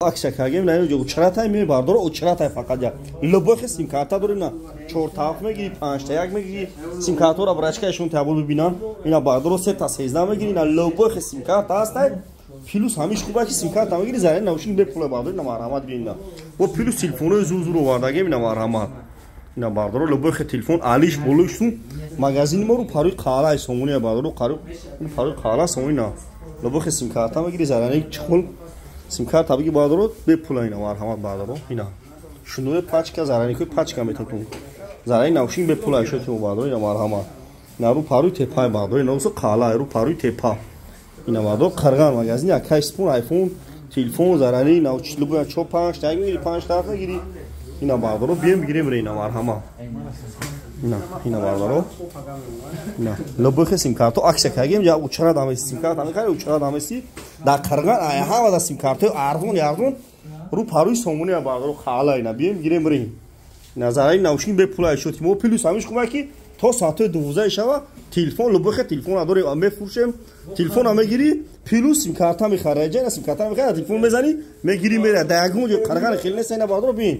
Акшакагем на ё учратай ми бардор учратай фақат як лобохи сим карта дорим на 4 таф мегири 5 та як мегири сим картора брачкашон табул бибинан ина бардор 3 та 13 мегири на лобохи сим карта астай плюс ҳамиш хуба ки сим карта мегири зарин наушин бепула бардор ина марҳамат бинна во плюс телефоно зузуро вардагем ина марҳамат ина бардор лобохи телефон алиш болушун магазин моро пари қала сомуния бардор қариб пари қала сомуина лобохи сим карта мегири зарин чхол сим карта биги бардор бепула ина марҳамат бардор ина шунуе пачка зарани ко пачка метатун зарани наушин бепула шоту бардор ина марҳамат нару пари тепа бардор ина усо қала ру пари тепа ина бардор қарган магазин якай спун айфон телефон зарани науч лубо 4-5 та гири 5 та гири ина бардор бием гирем ре ина марҳамат ина бардор ина лобохи сим карта акшакагем я учра дамаси сим карта мекай учра дамаси да қарган ай ҳама да сим карта арзон ярзон ру пари сомуния бардор қала ина бием гирем ре назарай наушин бепулай шуд мо плюс ҳамиш хуба ки то соати 12 шава телефон лобохи телефон адори мефуршем телефон мегири плюс сим карта мехараҷа на сим карта мехара телефон мезани мегири мера дагун ҷо қарган хелне сена бардор бин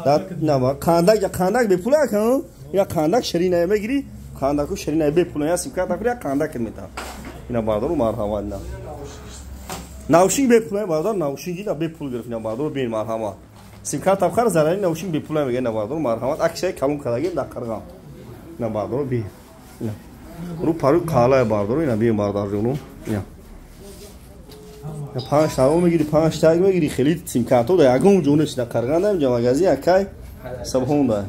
да нама қандак бепулай кан я қандак ширина мегири қандаку ширина бепулай я сим карта куя қандак мета ина бардор марҳамат на наушин бепулай бардор наушин ҷида бепул гирифт ина бардор бин марҳамат сим карта хар зарани наушин бепулай мега ина бардор марҳамат акшай калон кадаги да қарган ина бардор бин ру пару қала бардор ина бин бардор ҷуну ина 5 та мегири 5 та мегири хелит сим карта да ягон ҷунеш да қарган дам ҷамагазин якай сабҳон да